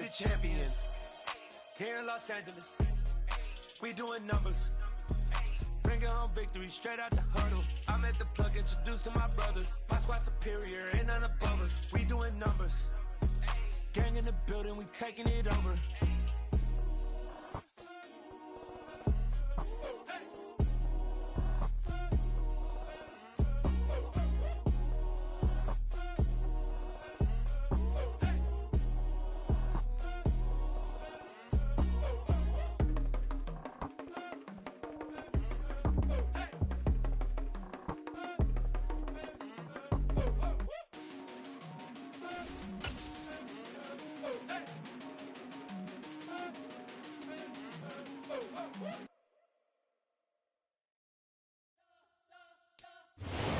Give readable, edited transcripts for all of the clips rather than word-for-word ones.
the champions. Here in Los Angeles, we doing numbers. Bringing home victory straight out the huddle. I'm at the plug, introduced to my brothers. My squad superior, ain't none above us. We doing numbers. Gang in the building, we taking it over.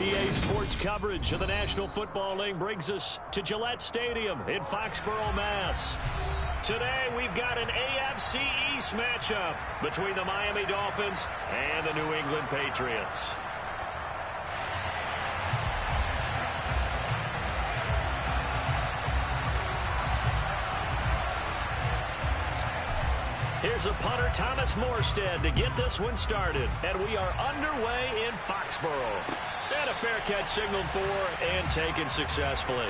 EA Sports coverage of the National Football League brings us to Gillette Stadium in Foxborough, Mass. Today, we've got an AFC East matchup between the Miami Dolphins and the New England Patriots. Here's a punter, Thomas Morstead, to get this one started. And we are underway in Foxborough. And a fair catch signaled for and taken successfully.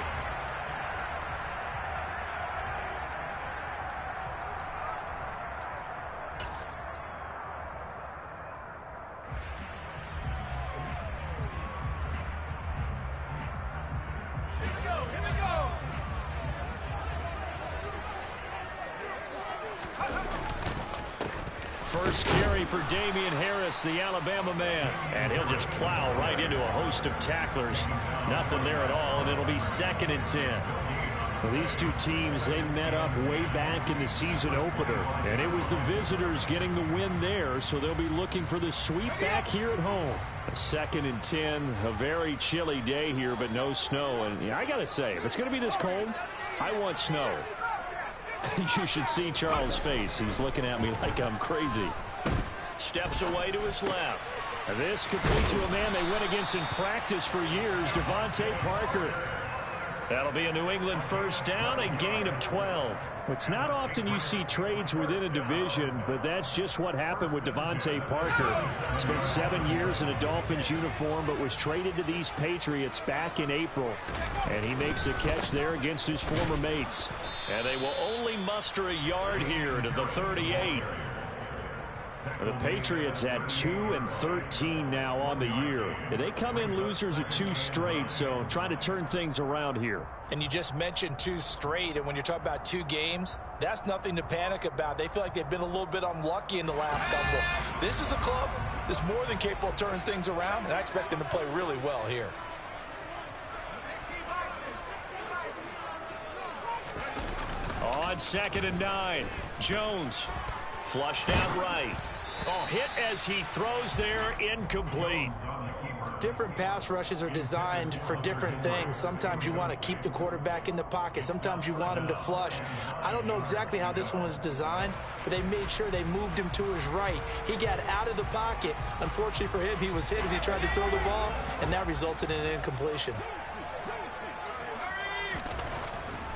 First carry for Damian Harris, the Alabama man. And he'll just plow right into a host of tacklers. Nothing there at all, and it'll be 2nd and 10. Well, these two teams, they met up way back in the season opener. And it was the visitors getting the win there, so they'll be looking for the sweep back here at home. 2nd and 10, a very chilly day here, but no snow. And yeah, I got to say, if it's going to be this cold, I want snow. You should see Charles' face. He's looking at me like I'm crazy. Steps away to his left. This could be to a man they went against in practice for years, Devontae Parker. That'll be a New England first down, a gain of 12. It's not often you see trades within a division, but that's just what happened with Devontae Parker. Spent 7 years in a Dolphins uniform, but was traded to these Patriots back in April. And he makes a catch there against his former mates. And they will only muster a yard here to the 38. The Patriots at 2-13 now on the year. They come in losers of 2 straight, so trying to turn things around here. And you just mentioned 2 straight, and when you're talking about 2 games, that's nothing to panic about. They feel like they've been a little bit unlucky in the last couple. This is a club that's more than capable of turning things around, and I expect them to play really well here. On 2nd and 9, Jones flushed out right. Oh, hit as he throws there, incomplete. Different pass rushes are designed for different things. Sometimes you want to keep the quarterback in the pocket. Sometimes you want him to flush. I don't know exactly how this one was designed, but they made sure they moved him to his right. He got out of the pocket. Unfortunately for him, he was hit as he tried to throw the ball, and that resulted in an incompletion.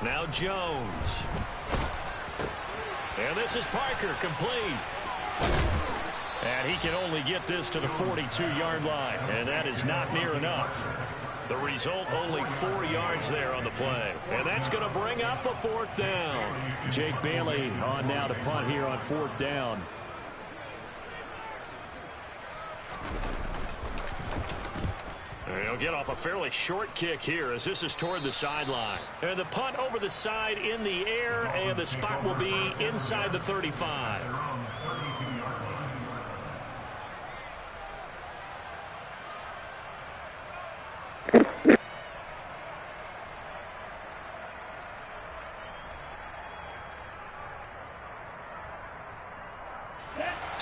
Now Jones. And this is Parker, complete. And he can only get this to the 42-yard line, and that is not near enough. The result, only 4 yards there on the play. And that's going to bring up a 4th down. Jake Bailey on now to punt here on 4th down. He'll get off a fairly short kick here as this is toward the sideline. And the punt over the side in the air, and the spot will be inside the 35.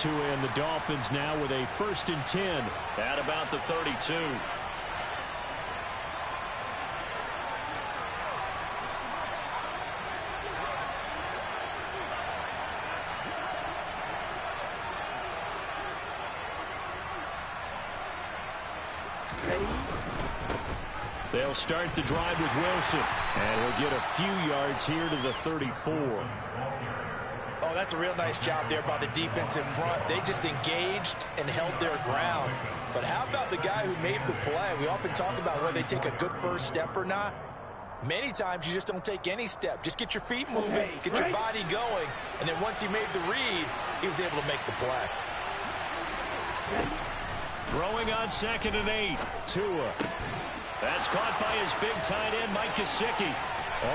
And the Dolphins now with a 1st and 10. At about the 32. They'll They'll start the drive with Wilson. And he'll get a few yards here to the 34. Oh, that's a real nice job there by the defense in front. They just engaged and held their ground. But how about the guy who made the play? We often talk about whether they take a good first step or not. Many times you just don't take any step. Just get your feet moving, get your body going, and then once he made the read, he was able to make the play. Throwing on 2nd and 8. Tua. That's caught by his big tight end, Mike Gesicki.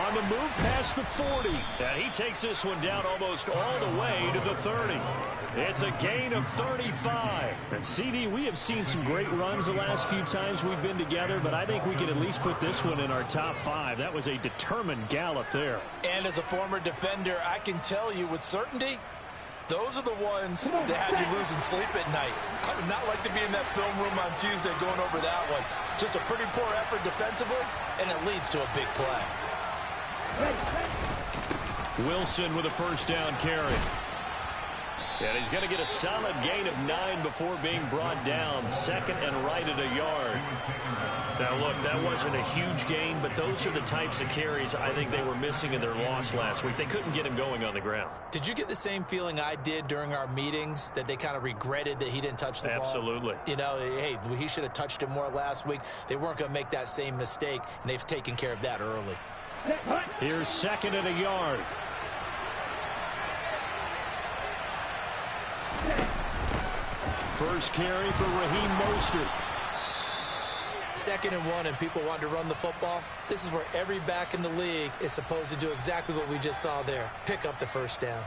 On the move past the 40. And he takes this one down almost all the way to the 30. It's a gain of 35. And CD, we have seen some great runs the last few times we've been together, but I think we can at least put this one in our top 5. That was a determined gallop there. And as a former defender, I can tell you with certainty, those are the ones that have you losing sleep at night. I would not like to be in that film room on Tuesday going over that one. Just a pretty poor effort defensively, and it leads to a big play. Wilson with a first down carry. And he's going to get a solid gain of 9 before being brought down. 2nd and right at a yard. Now, look, that wasn't a huge gain, but those are the types of carries I think they were missing in their loss last week. They couldn't get him going on the ground. Did you get the same feeling I did during our meetings, that they kind of regretted that he didn't touch the ball? Absolutely. You know, hey, he should have touched it more last week. They weren't going to make that same mistake, and they've taken care of that early. Here's 2nd and a yard. First carry for Raheem Mostert. 2nd and 1, and people want to run the football. This is where every back in the league is supposed to do exactly what we just saw there. Pick up the first down.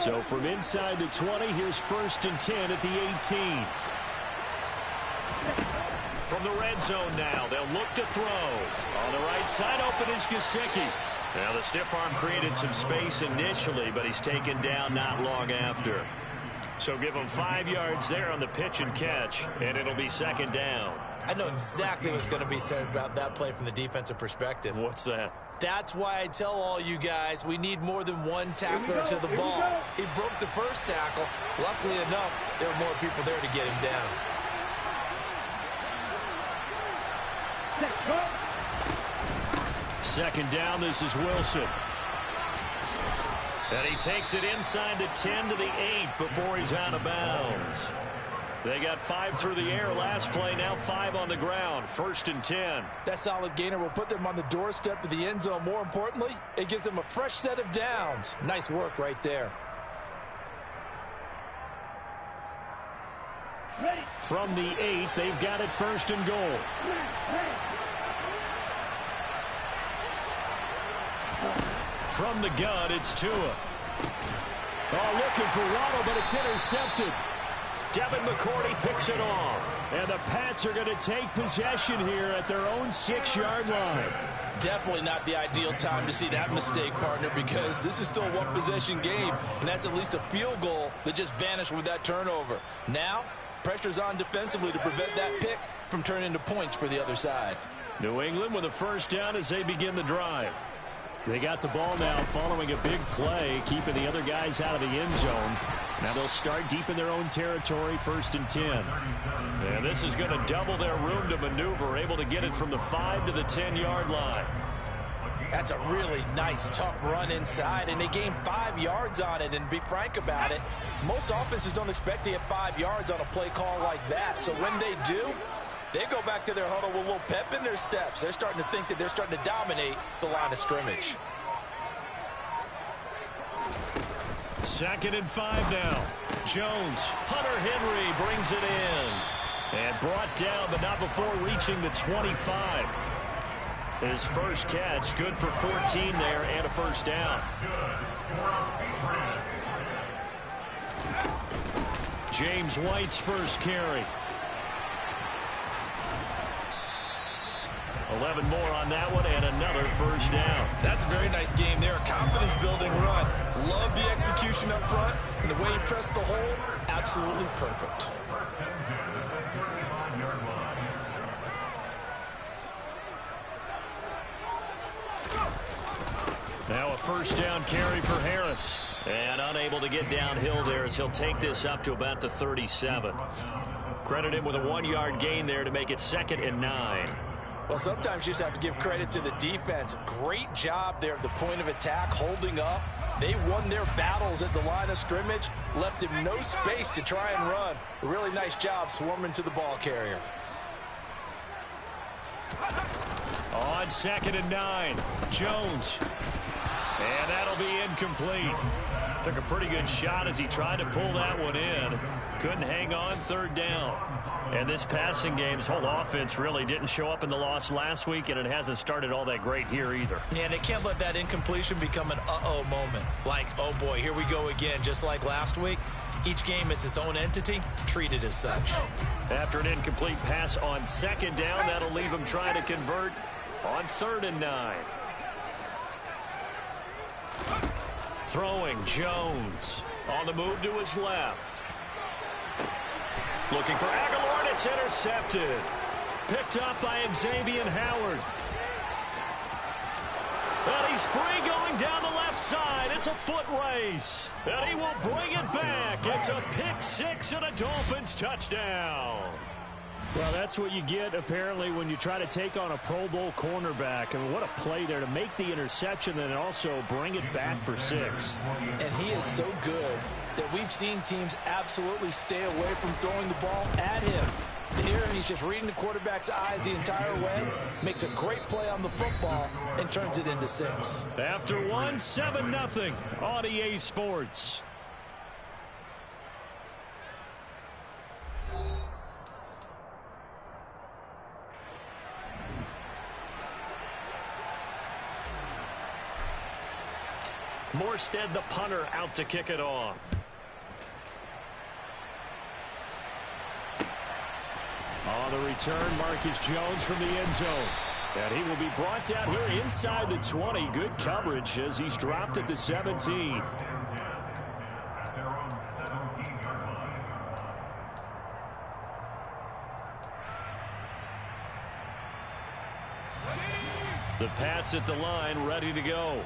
So from inside the 20, here's 1st and 10 at the 18. From the red zone now, they'll look to throw. On the right side, open is Gesicki. Now the stiff arm created some space initially, but he's taken down not long after. So give him 5 yards there on the pitch and catch, and it'll be 2nd down. I know exactly what's going to be said about that play from the defensive perspective. What's that? That's why I tell all you guys we need more than one tackler to the ball. He broke the first tackle. Luckily enough, there were more people there to get him down. Second down, this is Wilson. And he takes it inside the 10 to the 8 before he's out of bounds. They got 5 through the air last play, now 5 on the ground. 1st and 10. That solid gainer will put them on the doorstep of the end zone. More importantly, it gives them a fresh set of downs. Nice work right there. From the 8, they've got it 1st and goal. From the gun, it's Tua. Oh, looking for Waddle, but it's intercepted. Devin McCourty picks it off. And the Pats are going to take possession here at their own 6-yard line. Definitely not the ideal time to see that mistake, partner, because this is still a one-possession game, and that's at least a field goal that just vanished with that turnover. Now, pressure's on defensively to prevent that pick from turning into points for the other side. New England with a first down as they begin the drive. They got the ball now following a big play, keeping the other guys out of the end zone. Now they'll start deep in their own territory, 1st and 10. And this is going to double their room to maneuver, able to get it from the 5 to the 10-yard line. That's a really nice, tough run inside, and they gained 5 yards on it. And to be frank about it, most offenses don't expect to get 5 yards on a play call like that. So when they do, they go back to their huddle with a little pep in their steps. They're starting to think that they're starting to dominate the line of scrimmage. 2nd and 5 now. Jones, Hunter Henry brings it in. And brought down, but not before reaching the 25. His first catch, good for 14 there and a first down. James White's first carry. 11 more on that one and another first down. That's a very nice game there. A confidence-building run. Love the execution up front. And the way he pressed the hole, absolutely perfect. Now a first down carry for Harris. And unable to get downhill there as he'll take this up to about the 37. Credit him with a 1-yard gain there to make it 2nd and 9. Well, sometimes you just have to give credit to the defense. Great job there at the point of attack, holding up. They won their battles at the line of scrimmage, left him no space to try and run. A really nice job swarming to the ball carrier. On 2nd and 9, Jones. And that'll be incomplete. Took a pretty good shot as he tried to pull that one in. Couldn't hang on 3rd down. And this passing game's whole offense really didn't show up in the loss last week, and it hasn't started all that great here either. Yeah, and they can't let that incompletion become an uh-oh moment. Like, oh boy, here we go again, just like last week. Each game is its own entity, treated as such. After an incomplete pass on 2nd down, that'll leave him trying to convert on 3rd and 9. Throwing, Jones. On the move to his left. Looking for Aguilar, and it's intercepted. Picked up by Xavier Howard. And he's free going down the left side. It's a foot race. And he will bring it back. It's a pick 6 and a Dolphins touchdown. Well, that's what you get, apparently, when you try to take on a Pro Bowl cornerback. I mean, what a play there to make the interception and also bring it back for 6. And he is so good that we've seen teams absolutely stay away from throwing the ball at him. Here, he's just reading the quarterback's eyes the entire way, makes a great play on the football, and turns it into 6. After 1, 7-0 on EA Sports. Morstead, the punter, out to kick it off. On the return, Marcus Jones from the end zone. And he will be brought down here inside the 20. Good coverage as he's dropped at the 17. The Pats at the line, ready to go.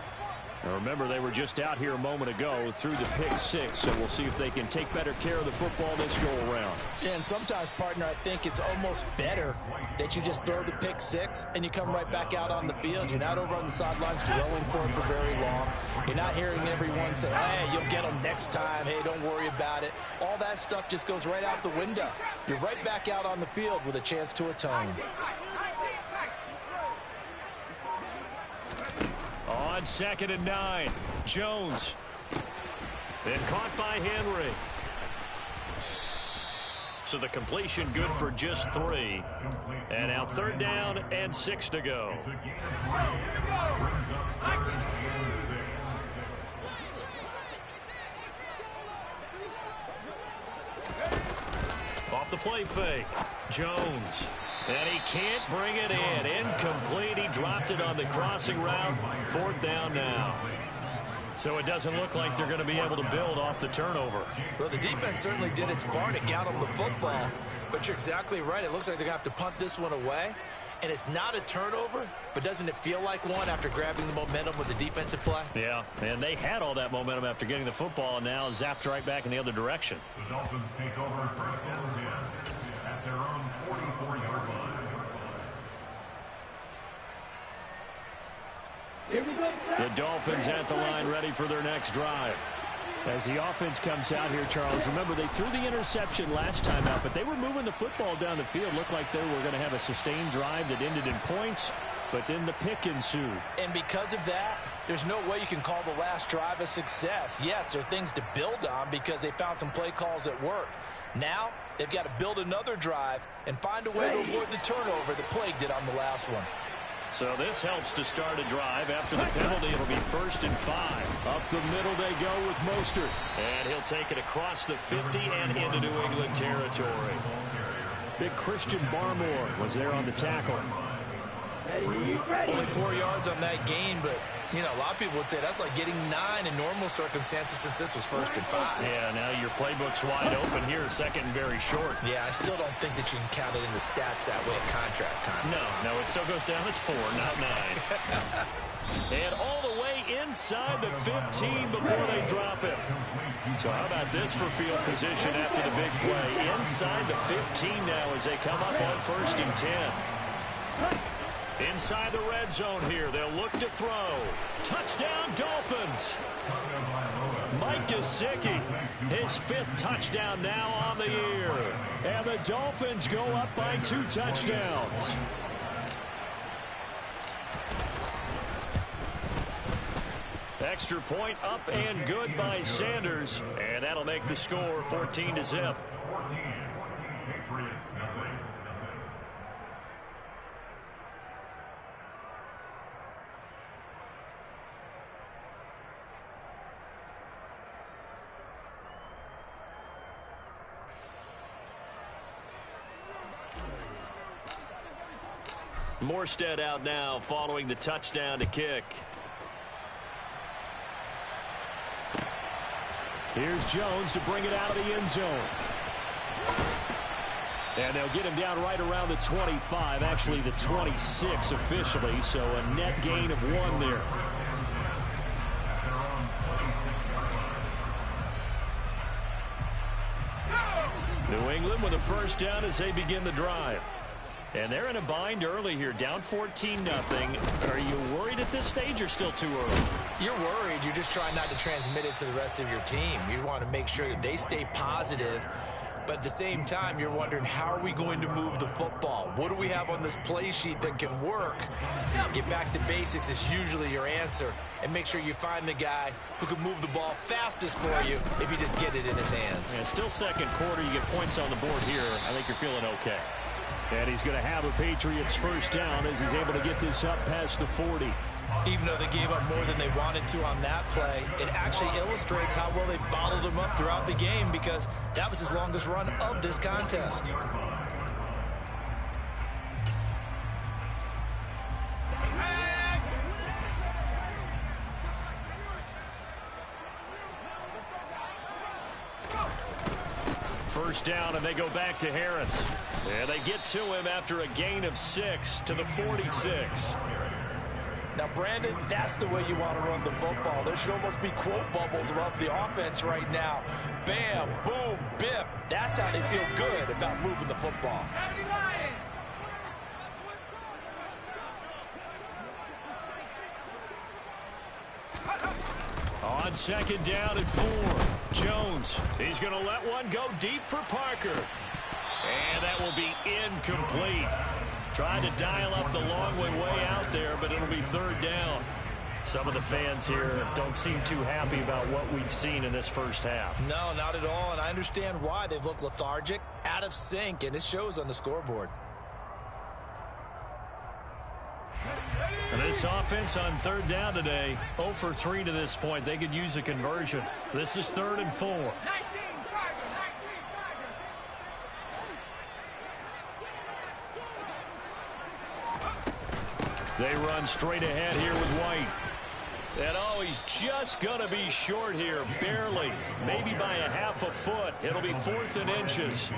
Now remember, they were just out here a moment ago through the pick 6, so we'll see if they can take better care of the football this go-around. Yeah, and sometimes, partner, I think it's almost better that you just throw the pick 6 and you come right back out on the field. You're not over on the sidelines dwelling for it for very long. You're not hearing everyone say, hey, you'll get them next time. Hey, don't worry about it. All that stuff just goes right out the window. You're right back out on the field with a chance to atone. On 2nd and 9, Jones. Then caught by Henry. So the completion good for just 3. And now 3rd down and 6 to go. Off the play fake, Jones. And he can't bring it in. Incomplete. He dropped it on the crossing route. 4th down now. So it doesn't look like they're going to be able to build off the turnover. Well, the defense certainly did its part to get them the football. But you're exactly right. It looks like they're going to have to punt this one away. And it's not a turnover, but doesn't it feel like one after grabbing the momentum with the defensive play? Yeah, and they had all that momentum after getting the football and now zapped right back in the other direction. The Dolphins take over 1st and 10 at their own 44-yard line. The Dolphins at the line ready for their next drive. As the offense comes out here, Charles, remember they threw the interception last time out, but they were moving the football down the field. Looked like they were going to have a sustained drive that ended in points, but then the pick ensued. And because of that, there's no way you can call the last drive a success. Yes, there are things to build on because they found some play calls that work. Now, they've got to build another drive and find a way to avoid the turnover that plagued it on the last one. So this helps to start a drive. After the penalty, it'll be 1st and 5. Up the middle they go with Mostert. And he'll take it across the 50 and into New England territory. Big Christian Barmore was there on the tackle. Only 4 yards on that gain, but, you know, a lot of people would say that's like getting 9 in normal circumstances since this was 1st and 5. Yeah, now your playbook's wide open here, 2nd and very short. Yeah, I still don't think that you can count it in the stats that way at contract time. No, it still goes down as 4, not 9. And all the way inside the 15 before they drop it. So how about this for field position after the big play? Inside the 15 now as they come up on 1st and 10. Inside the red zone here. They'll look to throw. Touchdown, Dolphins. Mike Gesicki, his 5th touchdown now on the year. And the Dolphins go up by 2 touchdowns. Extra point up and good by Sanders. And that'll make the score 14-0. Patriots, nothing. Morstead out now following the touchdown to kick. Here's Jones to bring it out of the end zone. And they'll get him down right around the 25, actually the 26 officially, so a net gain of 1 there. New England with a first down as they begin the drive. And they're in a bind early here, down 14-0. Are you worried at this stage or still too early? You're worried. You're just trying not to transmit it to the rest of your team. You want to make sure that they stay positive. But at the same time, you're wondering, how are we going to move the football? What do we have on this play sheet that can work? Get back to basics is usually your answer. And make sure you find the guy who can move the ball fastest for you if you just get it in his hands. And still second quarter. You get points on the board here. I think you're feeling okay. And he's going to have a Patriots first down as he's able to get this up past the 40. Even though they gave up more than they wanted to on that play, it actually illustrates how well they bottled them up throughout the game, because that was his longest run of this contest. First down, and they go back to Harris. And they get to him after a gain of 6 to the 46. Now, Brandon, that's the way you want to run the football. There should almost be quote bubbles above the offense right now. Bam, boom, biff. That's how they feel good about moving the football. On 2nd down and 4. Jones, he's going to let one go deep for Parker. And that will be incomplete. Trying to dial up the long way out there, but it'll be 3rd down. Some of the fans here don't seem too happy about what we've seen in this first half. No, not at all, and I understand why. They've looked lethargic, out of sync, and it shows on the scoreboard. And this offense on 3rd down today, 0 for 3 to this point. They could use a conversion. This is 3rd and 4. They run straight ahead here with White. And oh, he's just going to be short here, barely, maybe by a half a foot. It'll be 4th and inches.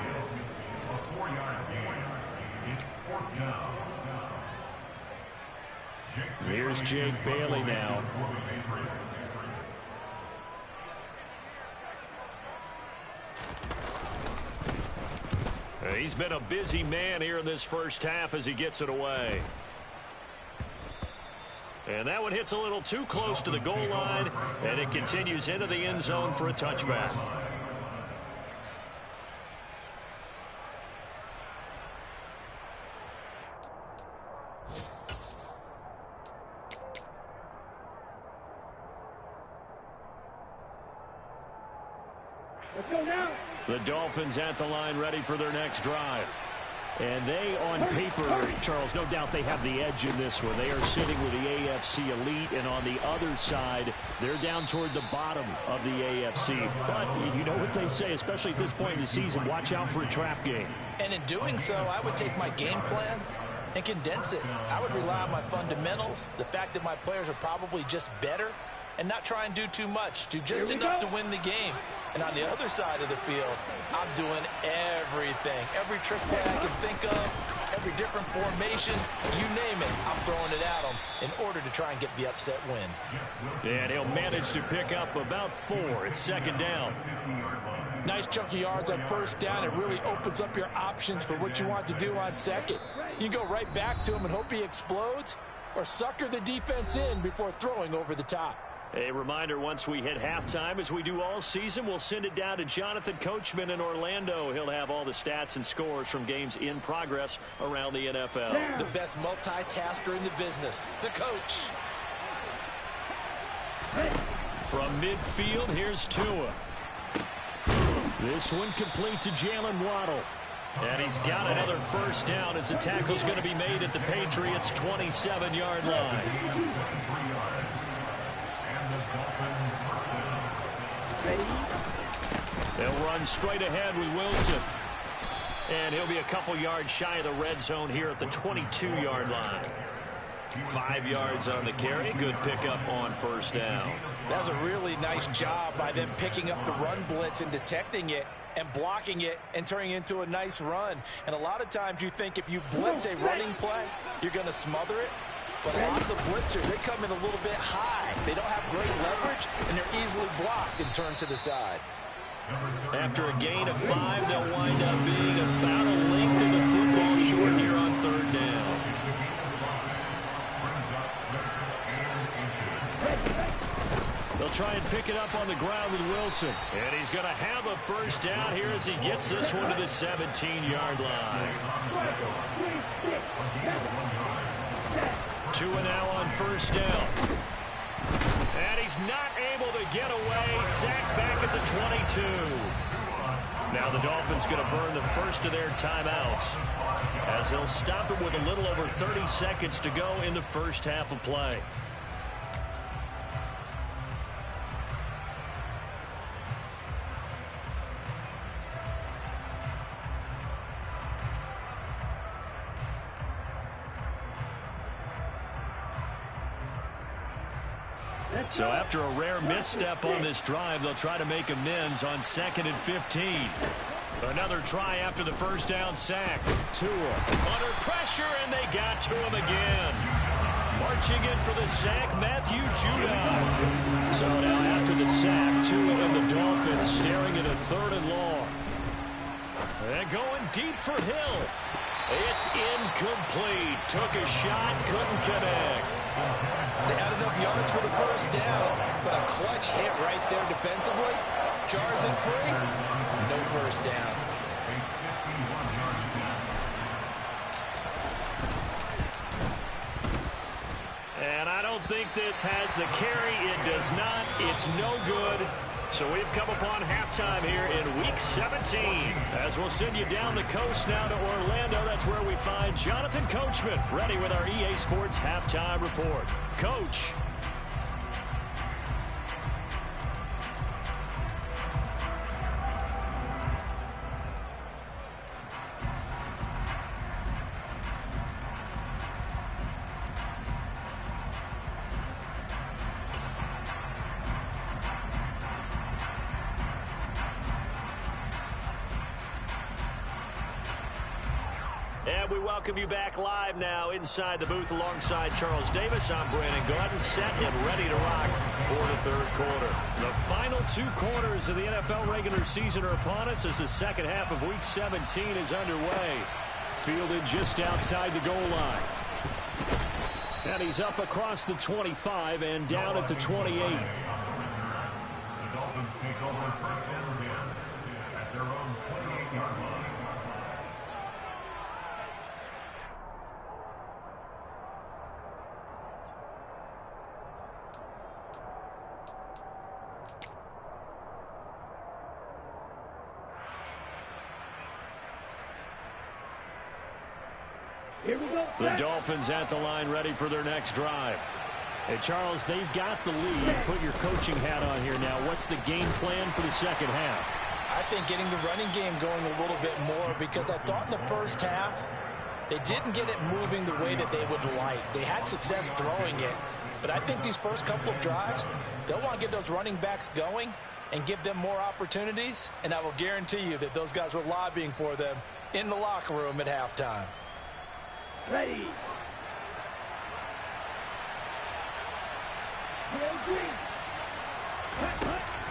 Here's Jake Bailey now. He's been a busy man here in this first half as he gets it away. And that one hits a little too close to the goal line, and it continues into the end zone for a touchback. Let's go now. The Dolphins at the line, ready for their next drive. And they, on paper, Charles, no doubt they have the edge in this one. They are sitting with the AFC elite, and on the other side, they're down toward the bottom of the AFC. But you know what they say, especially at this point in the season, watch out for a trap game. And in doing so, I would take my game plan and condense it. I would rely on my fundamentals, the fact that my players are probably just better, and not try and do too much, do just enough to win the game. And on the other side of the field, I'm doing everything. Every trick play I can think of, every every different formation, you name it, I'm throwing it at them in order to try and get the upset win. And he'll manage to pick up about 4. It's second down. Nice chunk of yards on first down. It really opens up your options for what you want to do on second. You go right back to him and hope he explodes, or sucker the defense in before throwing over the top. A reminder, once we hit halftime, as we do all season, we'll send it down to Jonathan Coachman in Orlando. He'll have all the stats and scores from games in progress around the NFL. The best multitasker in the business, the coach. From midfield, here's Tua. This one complete to Jalen Waddle. And he's got another first down as the tackle's going to be made at the Patriots' 27-yard line. They'll run straight ahead with Wilson. And he'll be a couple yards shy of the red zone here at the 22-yard line. 5 yards on the carry. Good pickup on first down. That was a really nice job by them picking up the run blitz and detecting it and blocking it and turning it into a nice run. And a lot of times you think if you blitz a running play, you're going to smother it. But a lot of the blitzers, they come in a little bit high. They don't have great leverage, and they're easily blocked and turned to the side. After a gain of 5, they'll wind up being about a length of the football short here on third down. They'll try and pick it up on the ground with Wilson. And he's going to have a first down here as he gets this one to the 17-yard line. Tua now on first down. And he's not able to get away. Sacked back at the 22. Now the Dolphins going to burn the first of their timeouts as they'll stop it with a little over 30 seconds to go in the first half of play. So after a rare misstep on this drive, they'll try to make amends on 2nd and 15. Another try after the first down sack. Tua under pressure, and they got to him again. Marching in for the sack, Matthew Judon. So now after the sack, Tua and the Dolphins staring at a 3rd and long. And going deep for Hill. It's incomplete. Took a shot, couldn't connect. They had enough yards for the first down, but a clutch hit right there defensively. Jars it free. No first down. And I don't think this has the carry. It does not. It's no good. So we've come upon halftime here in Week 17. As we'll send you down the coast now to Orlando. That's where we find Jonathan Coachman ready with our EA Sports Halftime Report. Coach. And we welcome you back live now inside the booth alongside Charles Davis. I'm Brandon Gaudin, set and ready to rock for the third quarter. The final 2 quarters of the NFL regular season are upon us as the second half of Week 17 is underway. Fielded just outside the goal line. And he's up across the 25 and down at the 28. The Dolphins take over first and 10 at their own 28-yard line. Here we go. The Dolphins at the line ready for their next drive. Hey, Charles, they've got the lead. Put your coaching hat on here now. What's the game plan for the second half? I think getting the running game going a little bit more, because I thought in the first half they didn't get it moving the way that they would like. They had success throwing it, but I think these first couple of drives, they'll want to get those running backs going and give them more opportunities, and I will guarantee you that those guys were lobbying for them in the locker room at halftime. Ready.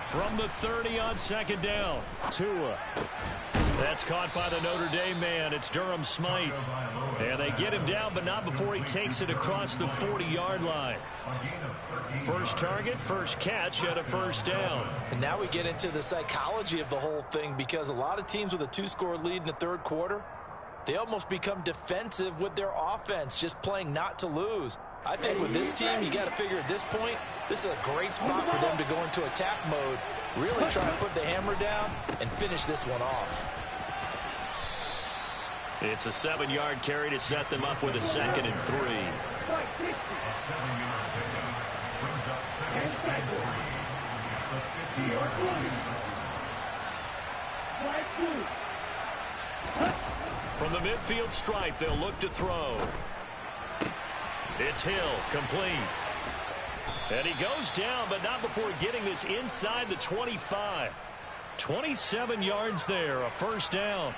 From the 30 on second down. Tua. That's caught by the Notre Dame man. It's Durham Smythe. And they get him down, but not before he takes it across the 40-yard line. First target, first catch, and a first down. And now we get into the psychology of the whole thing, because a lot of teams with a 2-score lead in the third quarter, they almost become defensive with their offense, just playing not to lose. I think with this team, you got to figure at this point, this is a great spot for them to go into attack mode, really try to put the hammer down and finish this one off. It's a 7-yard carry to set them up with a 2nd and 3. From the midfield stripe, they'll look to throw. It's Hill, complete. And he goes down, but not before getting this inside the 25. 27 yards there, a first down.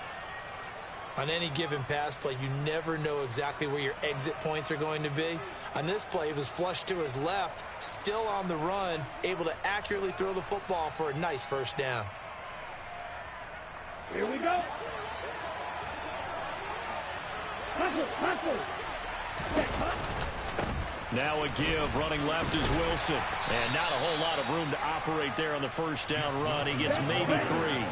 On any given pass play, you never know exactly where your exit points are going to be. On this play, it was flushed to his left, still on the run, able to accurately throw the football for a nice first down. Here we go. Hustle. Now a give, running left is Wilson. And not a whole lot of room to operate there on the first down run. He gets maybe 3.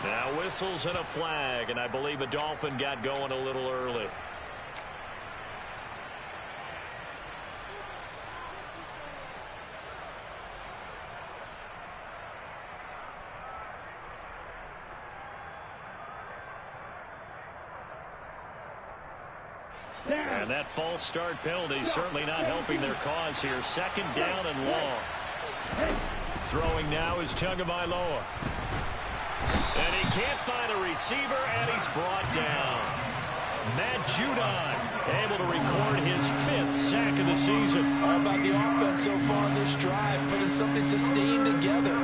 Now whistles and a flag, and I believe a Dolphin got going a little early. And that false start penalty certainly not helping their cause here. 2nd down and long. Throwing now is Tagovailoa. And he can't find a receiver, and he's brought down. Matt Judon able to record his 5th sack of the season. All about the offense so far on this drive, putting something sustained together.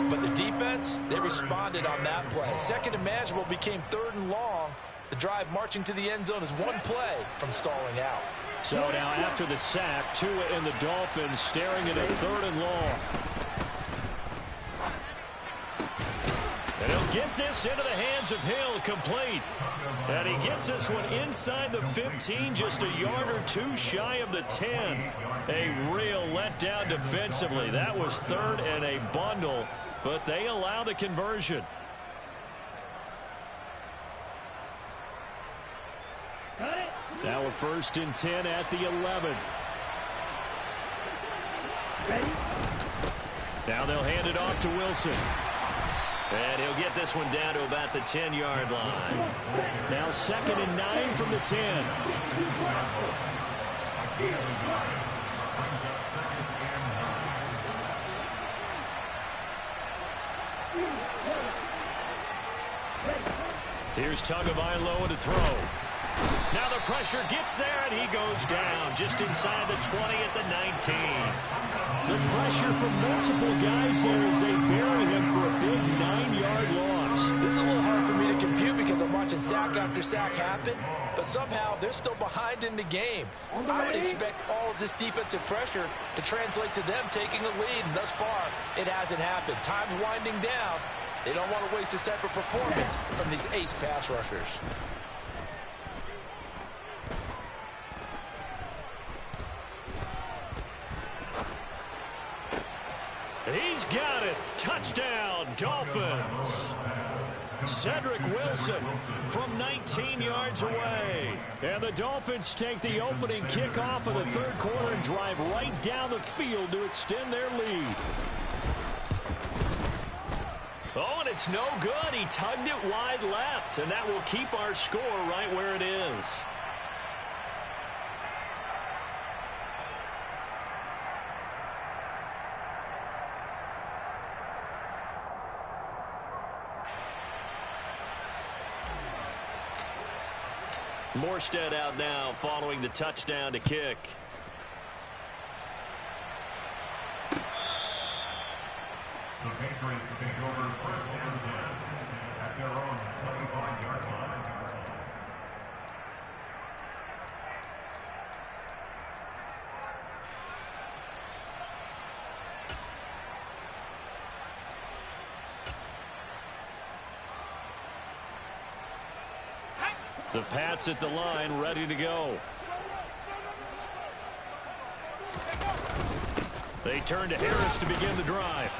But the defense, they responded on that play. Second and manageable became 3rd and long. The drive marching to the end zone is one play from stalling out. So now after the sack, Tua and the Dolphins staring at a 3rd and long. And he'll get this into the hands of Hill, complete. And he gets this one inside the 15, just a yard or 2 shy of the 10. A real letdown defensively. That was 3rd and a bundle, but they allow the conversion. Now a 1st and 10 at the 11. Now they'll hand it off to Wilson. And he'll get this one down to about the 10-yard line. Now 2nd and 9 from the 10. Here's Tagovailoa to throw. Now the pressure gets there, and he goes down just inside the 20 at the 19. The pressure from multiple guys there as they bury him for a big 9-yard loss. This is a little hard for me to compute because I'm watching sack after sack happen, but somehow they're still behind in the game. I would expect all of this defensive pressure to translate to them taking a lead, and thus far, it hasn't happened. Time's winding down. They don't want to waste this type of performance from these ace pass rushers. He's got it. Touchdown, Dolphins. Cedric Wilson from 19 yards away. And the Dolphins take the opening kickoff of the third quarter and drive right down the field to extend their lead. Oh, and it's no good. He tugged it wide left, and that will keep our score right where it is. Morstead out now following the touchdown to kick. Patriots take over first and 10 at their own 25-yard line. The Pats at the line, ready to go. They turn to Harris to begin the drive.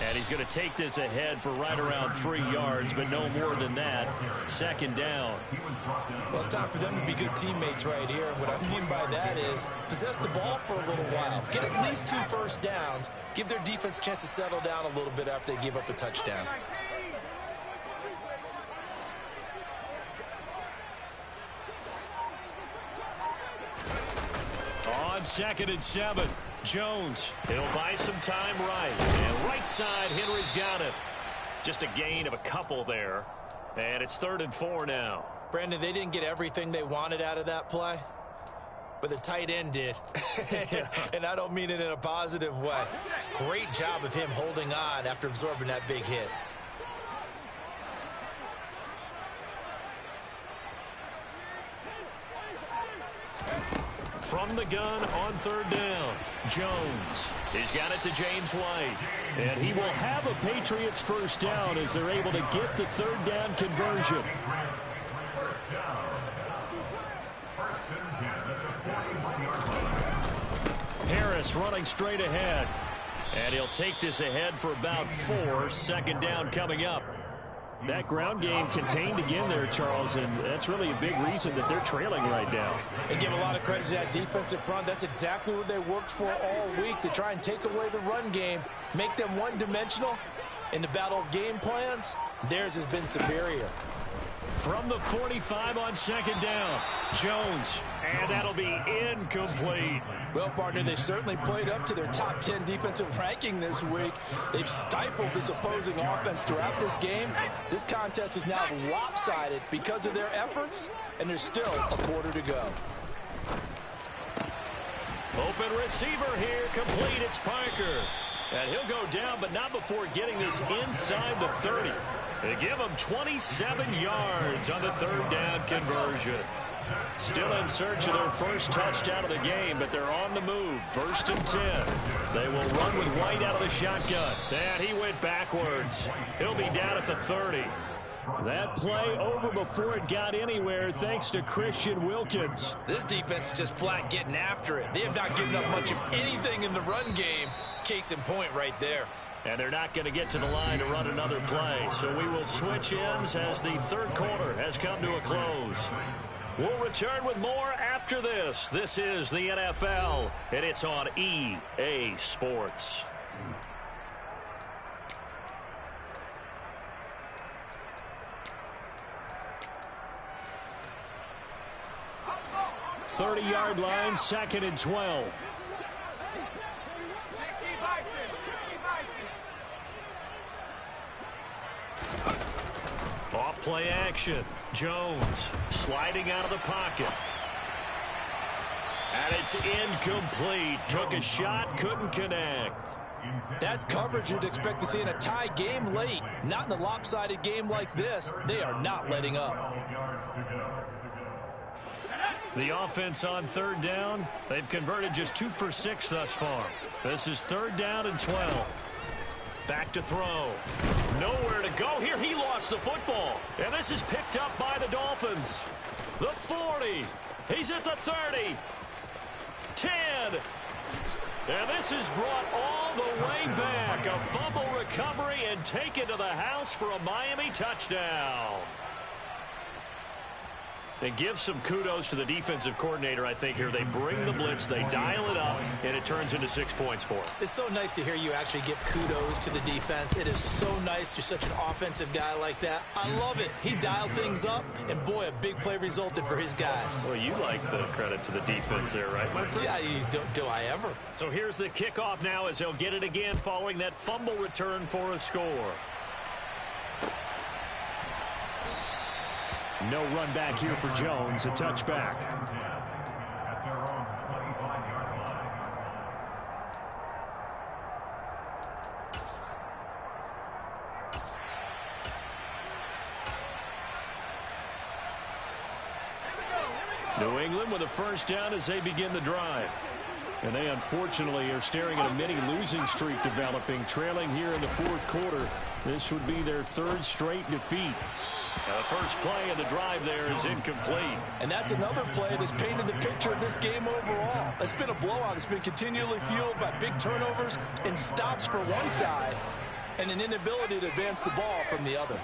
And he's going to take this ahead for right around 3 yards, but no more than that. Second down. Well, it's time for them to be good teammates right here. And what I mean by that is possess the ball for a little while. Get at least 2 first downs. Give their defense a chance to settle down a little bit after they give up a touchdown. On 2nd and 7. Jones, he'll buy some time right. And right side, Henry's got it. Just a gain of a couple there. And it's 3rd and 4 now. Brandon, they didn't get everything they wanted out of that play, but the tight end did. And I don't mean it in a positive way. Great job of him holding on after absorbing that big hit. From the gun on 3rd down, Jones. He's got it to James White. And he will have a Patriots first down as they're able to get the 3rd down conversion. Harris running straight ahead. And he'll take this ahead for about 4. 2nd down coming up. That ground game contained again there, Charles, and that's really a big reason that they're trailing right now. They give a lot of credit to that defensive front. That's exactly what they worked for all week, to try and take away the run game, make them one-dimensional. In the battle of game plans, theirs has been superior. From the 45 on 2nd down, Jones, and that'll be incomplete. Well, partner, they've certainly played up to their top 10 defensive ranking this week. They've stifled this opposing offense throughout this game. This contest is now lopsided because of their efforts, and there's still a quarter to go. Open receiver here, complete, it's Parker. And he'll go down, but not before getting this inside the 30. They give him 27 yards on the 3rd down conversion. Still in search of their first touchdown of the game, but they're on the move. 1st and 10. They will run with White out of the shotgun. And he went backwards. He'll be down at the 30. That play over before it got anywhere thanks to Christian Wilkins. This defense is just flat getting after it. They have not given up much of anything in the run game. Case in point right there. And they're not going to get to the line to run another play. So we will switch ends as the 3rd quarter has come to a close. We'll return with more after this. This is the NFL, and it's on EA Sports. Thirty-yard line, 2nd and 12. Off play action. Jones sliding out of the pocket. And it's incomplete. Took a shot, couldn't connect. That's coverage you'd expect to see in a tie game late. Not in a lopsided game like this. They are not letting up. The offense on 3rd down, they've converted just 2 for 6 thus far. This is 3rd down and 12. Back to throw. Nowhere to go here. He lost the football. And this is picked up by the Dolphins. The 40. He's at the 30. 10. And this is brought all the way back. A fumble recovery and taken to the house for a Miami touchdown. And give some kudos to the defensive coordinator, I think, here. They bring the blitz, they dial it up, and it turns into 6 points for them. It's so nice to hear you actually give kudos to the defense. It is so nice. You're such an offensive guy like that. I love it. He dialed things up, and boy, a big play resulted for his guys. Well, you like the credit to the defense there, right, my friend? Yeah, do I ever? So here's the kickoff now as he'll get it again following that fumble return for a score. No run back here for Jones. A touchback. New England with a first down as they begin the drive. And they unfortunately are staring at a mini losing streak developing, trailing here in the fourth quarter. This would be their third straight defeat. The first play of the drive there is incomplete. And that's another play that's painted the picture of this game overall. It's been a blowout. It's been continually fueled by big turnovers and stops for one side and an inability to advance the ball from the other.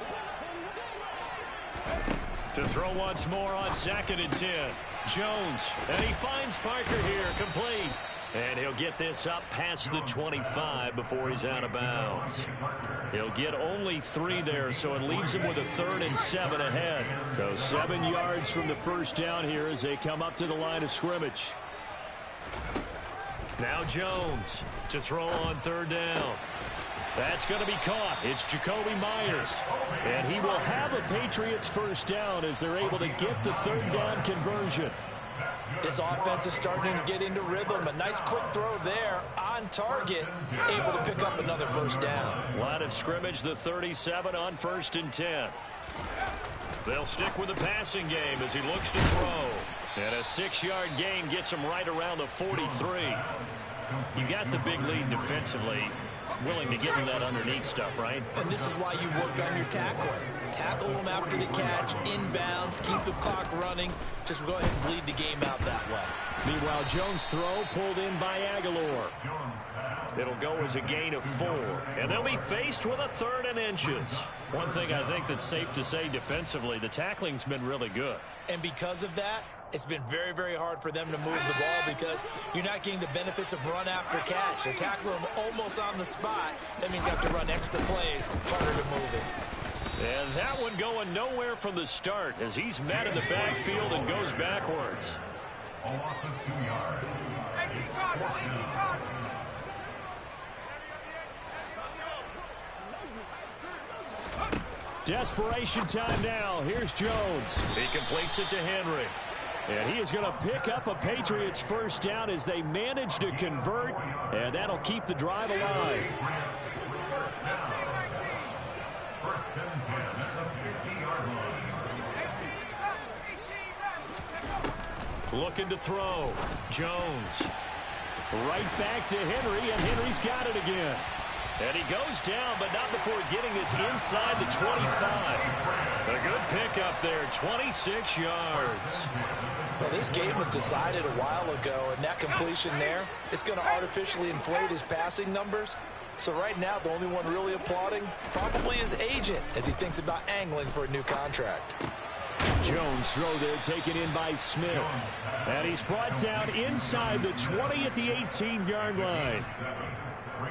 To throw once more on 2nd and 10. Jones, and he finds Parker here, complete. And he'll get this up past the 25 before he's out of bounds. He'll get only 3 there, so it leaves him with a 3rd and 7 ahead. So 7 yards from the first down here as they come up to the line of scrimmage. Now Jones to throw on 3rd down. That's going to be caught. It's Jacoby Myers. And he will have a Patriots first down as they're able to get the 3rd down conversion. This offense is starting to get into rhythm. A nice quick throw there on target, able to pick up another first down. Line of scrimmage, the 37 on 1st and 10. They'll stick with the passing game as he looks to throw. And a 6-yard gain gets him right around the 43. You got the big lead defensively. Willing to give him that underneath stuff, right? And this is why you work on your tackling. Tackle them after the catch, inbounds, keep the clock running. Just go ahead and bleed the game out that way. Meanwhile, Jones' throw pulled in by Aguilar. It'll go as a gain of 4. And they'll be faced with a 3rd and inches. One thing I think that's safe to say defensively, the tackling's been really good. And because of that, it's been very, very hard for them to move the ball because you're not getting the benefits of run after catch. They tackle them almost on the spot. That means you have to run extra plays, harder to move it. And that one going nowhere from the start as he's met in the backfield and goes backwards. A loss of 2 yards. Desperation time now. Here's Jones. He completes it to Henry. And he is going to pick up a Patriots first down as they manage to convert, and that'll keep the drive alive. Looking to throw. Jones. Right back to Henry, and Henry's got it again. And he goes down, but not before getting this inside the 25. A good pickup there, 26 yards. Well, this game was decided a while ago, and that completion there is going to artificially inflate his passing numbers. So right now, the only one really applauding probably his agent as he thinks about angling for a new contract. Jones throw there taken in by Smith. And he's brought down inside the 20 at the 18-yard line.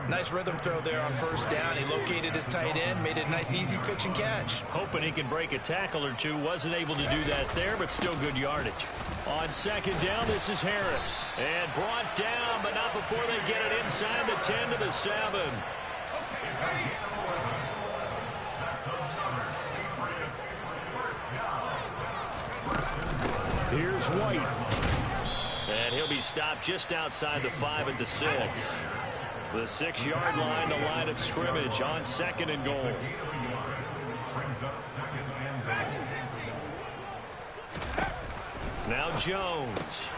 Nice rhythm throw there on first down. He located his tight end, made it a nice easy pitch and catch. Hoping he can break a tackle or two. Wasn't able to do that there, but still good yardage. On 2nd down, this is Harris. And brought down, but not before they get it inside the 10 to the 7. Here's White. And he'll be stopped just outside the 5 at the 6. The 6-yard line, the line of scrimmage on 2nd and goal. Now Jones.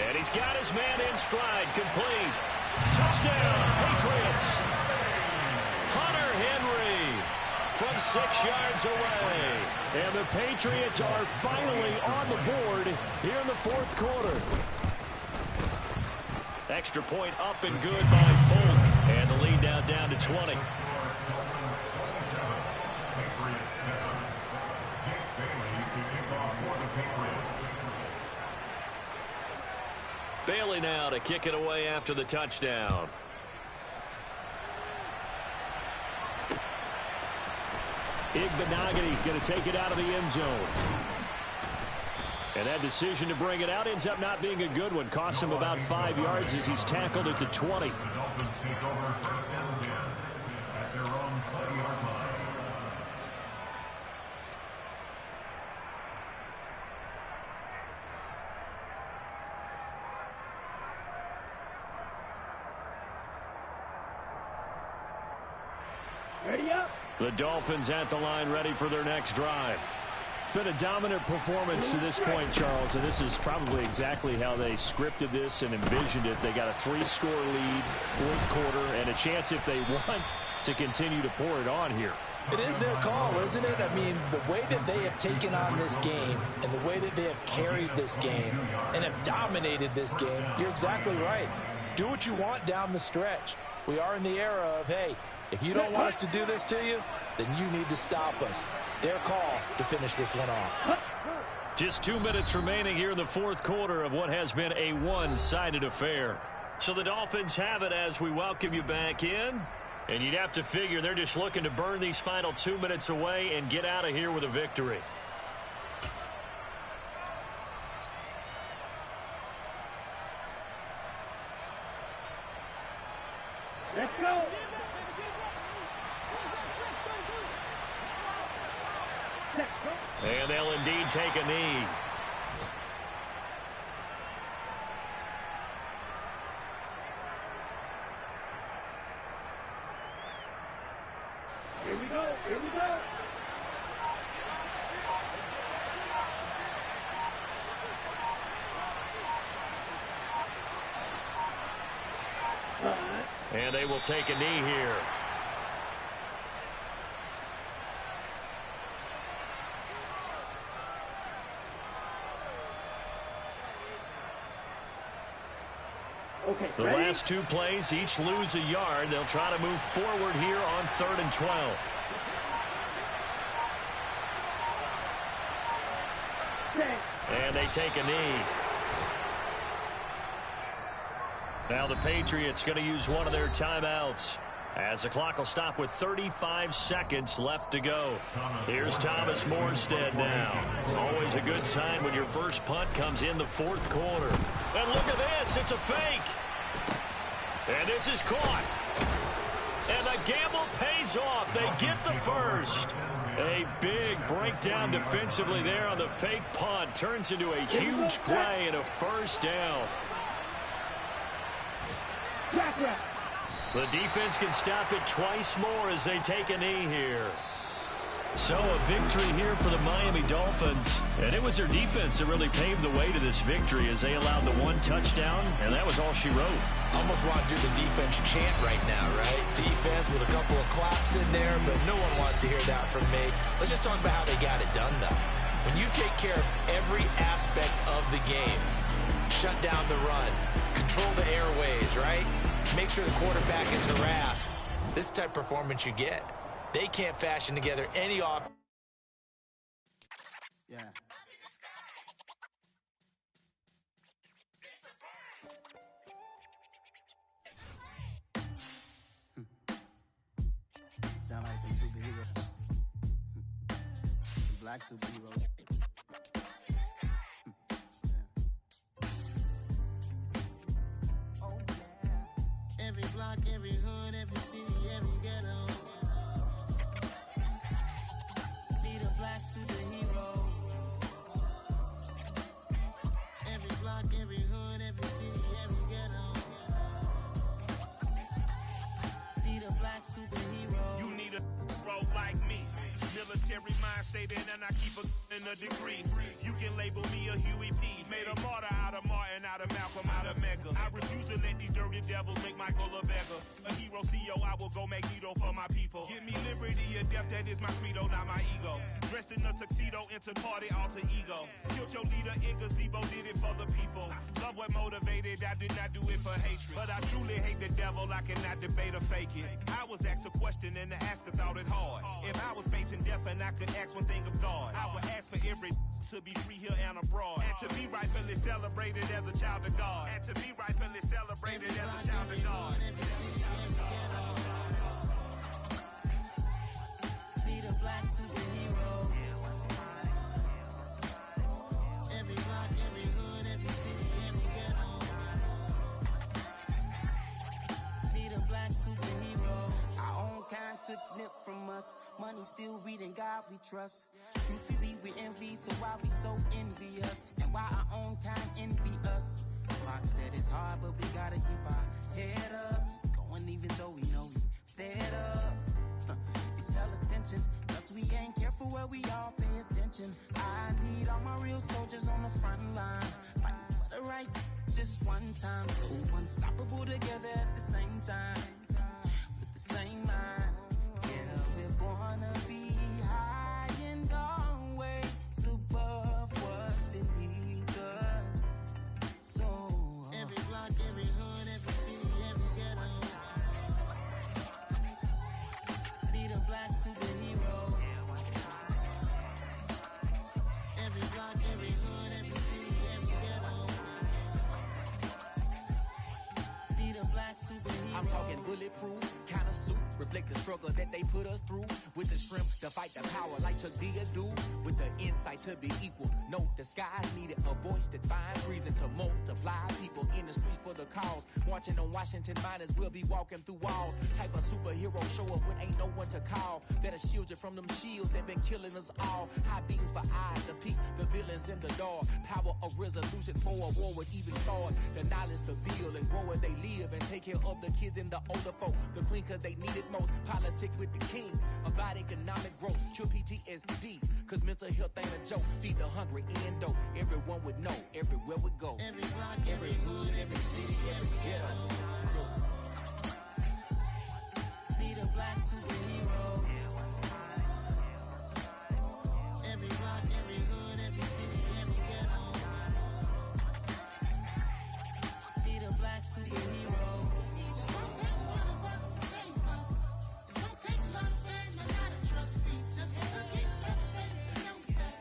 And he's got his man in stride, complete. Touchdown, Patriots. Hunter Henry from 6 yards away. And the Patriots are finally on the board here in the fourth quarter. Extra point up and good by Folk. And the lead now down to 20. Bailey now to kick it away after the touchdown. Igbenogany going to take it out of the end zone. And that decision to bring it out ends up not being a good one. Costs him about 5 yards as he's tackled at the 20. The Dolphins take over 1st and 10 at their own 20-yard line. Ready up. The Dolphins at the line ready for their next drive. It's been a dominant performance to this point, Charles, and this is probably exactly how they scripted this and envisioned it. They got a 3-score lead, fourth quarter, and a chance if they want to continue to pour it on here. It is their call, isn't it? I mean, the way that they have taken on this game and the way that they have carried this game and have dominated this game, you're exactly right. Do what you want down the stretch. We are in the era of, hey, if you don't want us to do this to you, then you need to stop us. Their call to finish this one off. Just 2 minutes remaining here in the fourth quarter of what has been a one-sided affair. So the Dolphins have it as we welcome you back in. And you'd have to figure they're just looking to burn these final 2 minutes away and get out of here with a victory. Let's go. And they'll indeed take a knee. Here we go. Here we go. And they will take a knee here. Okay, The ready? last 2 plays, each lose a yard. They'll try to move forward here on 3rd and 12. And they take a knee. Now the Patriots going to use one of their timeouts as the clock will stop with 35 seconds left to go. Here's Thomas Morstead now. Always a good sign when your first punt comes in the fourth quarter. And look at this. It's a fake. And this is caught. And the gamble pays off. They get the first. A big breakdown defensively there on the fake punt. Turns into a huge play and a first down. The defense can stop it twice more as they take a knee here. So a victory here for the Miami Dolphins. And it was their defense that really paved the way to this victory as they allowed the 1 touchdown, and that was all she wrote. Almost want to do the defense chant right now, right? Defense with a couple of claps in there, but no one wants to hear that from me. Let's just talk about how they got it done, though. When you take care of every aspect of the game, shut down the run, control the airways, right? Make sure the quarterback is harassed. This type of performance you get. They can't fashion together any offense. Yeah. Sound like some superhero. Black superheroes. Oh yeah. Every block, every hood, every city, every ghetto. Need a black superhero. Every block, every hood, every city, every ghetto. Need a black superhero. You need a bro like me. Military mind stated and I keep in a degree. You can label me a Huey P. Made a martyr out of Martin, out of Malcolm, out of Mega. I refuse to let these dirty devils make Michael a beggar. A hero CEO, I will go Magneto for my people. Give me liberty or death, that is my credo, not my ego. Dressed in a tuxedo, into party, alter ego. Killed your leader in gazebo, did it for the people. Love what motivated, I did not do it for hatred. But I truly hate the devil, I cannot debate or fake it. I was asked a question and the asker thought it hard. If I was facing death and I could ask one thing of God, I would ask for every to be free here and abroad. And to be rightfully celebrated as a child of God. And to be rightfully celebrated as a child of God. Need a black superhero. Every block, every hood, every city, every ghetto. Need a black superhero. Our own kind took nip from us. Money still reading God we trust. Truthfully we envy, so why we so envious? And why our own kind envy us? Mark said it's hard, but we gotta keep our head up. Going even though we know we fed up. It's hella tension, plus Cause we ain't careful where we all pay attention. I need all my real soldiers on the front line, fighting for the right just one time. So unstoppable together at the same time, with the same mind. Yeah, we're born to be high and always above what's beneath us. So every block, every hood, every city, every ghetto need a black superhero. Every block, every hood, every city, every ghetto need a black superhero. I'm talking bulletproof kind of suit, reflect the struggle that they put us through, with the strength to fight the power like Chuck D do, with the insight to be equal. Note the sky needed a voice that finds reason to multiply people in the streets for the cause. Marching on Washington, might as well be walking through walls. Type of superhero show up when ain't no one to call, that'll shield you from them shields that been killing us all. High beams for eyes to peek the villains in the dark. Power of resolution for a war would even start. The knowledge to build and grow where they live and take care of the kids and the older folk. The clean cause they need it most. Politic with the kings about economic growth. Cure PTSD cause mental health ain't a joke. Feed the hungry and dope. Everyone would know everywhere we go. Every block, every hood, every city, every ghetto need a black superhero. Every block, every hood, every city, every ghetto need a black superhero. It's gonna take one of us to save us. It's gonna take love and a lot of trust. We just got to get that faith and know that.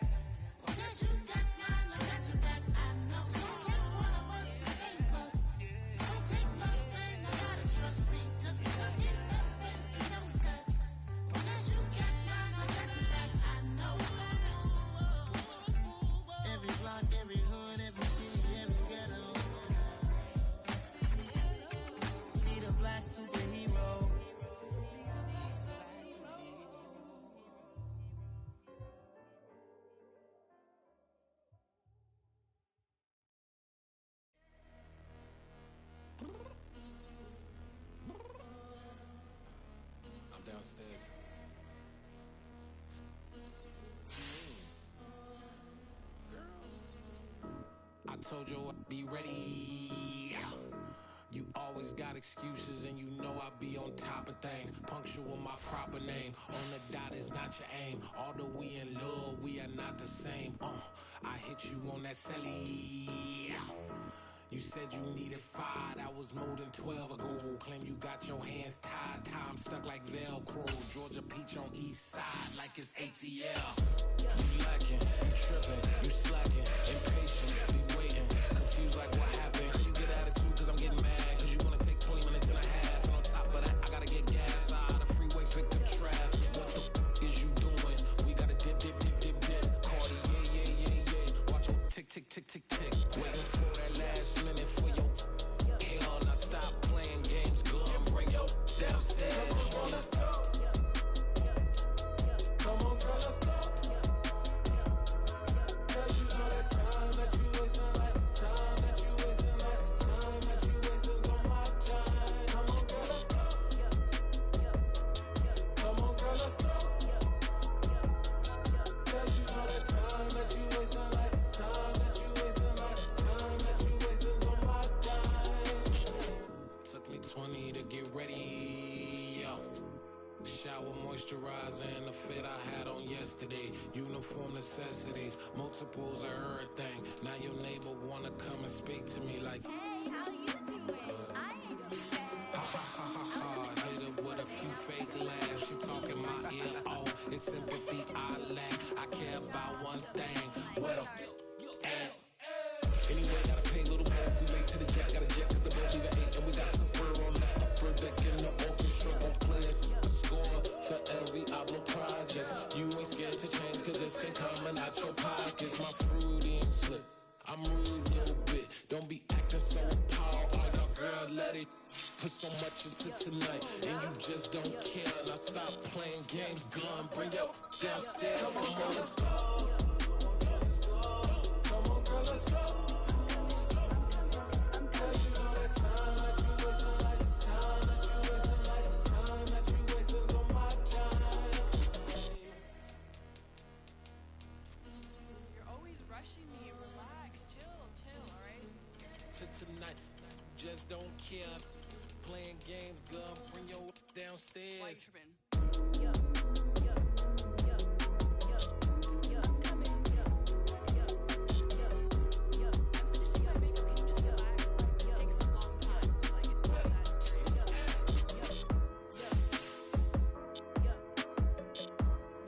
Because you got mine, I got your back, I know. It's gonna take one of us to save us. It's gonna take love and a lot of trust. We just got to get that faith and know that. Because you got mine, I got your back, I know. Every block, every hood, every city, every ghetto need a black superhero. I'm downstairs. I told you I'd be ready. You always got excuses and you know I be on top of things. Punctual my proper name. On the dot is not your aim. Although we in love, we are not the same. I hit you on that celly. You said you needed 5, that was more than 12 ago. Claim you got your hands tied, time stuck like Velcro. Georgia Peach on east side like it's ATL. You lacking, you tripping, you slacking, impatient, be waiting, confused like what happened. You get attitude cause I'm getting mad, cause you wanna take 20 minutes and a half. And on top of that, I gotta get gas out of the freeway, pick up traffic. What the is you doing? We gotta dip, dip, dip, dip, dip. Cardi, yeah. Watch your tick, tick, tick, tick, tick. Waiting for that last minute for your hell. Now stop playing games, good. Bring your downstairs. Come on, let's go. Come on, girl, let's go. Girl, you know that time that you wasting, like time that you wasting, like time that you wasting on my time. Come on, girl, let's go. Come on, girl, let's go. Girl, you know that time that you wasting, like time that you wasting, like time that you wasting on my time. Took me 20 to get ready, yo. Shower moisturizer and the fit I had on yesterday. Uniform necessities, multiples of everything. Now your neighbor wanna come and speak to me like, hey, how you doing? I ain't too bad. ha ha ha ha ha. Hit her with a few fake laughs. She talking my ear off. It's sympathy I lack. I care about one thing. What up? Anyway, gotta pay a little more if we late to the jet. Gotta jet cause the boat leave at 8. And we got some fur on the upper deck in the orchestra. Gon' play it. Score for every Ablo project. You ain't scared to change cause it's in coming out your pockets. My fruity and slip. I'm rude a little bit. Don't be acting so appalled. Oh, y'all girl, let it put so much into tonight. And you just don't care. Now stop playing games. Gun, bring your downstairs. Come on, let's go. Come on, girl, let's go. Girl, you know that time that you wasting, like time that you wasting, like time that you wasting on my time. just don't care. Playing games, girl, bring your downstairs. White tripping.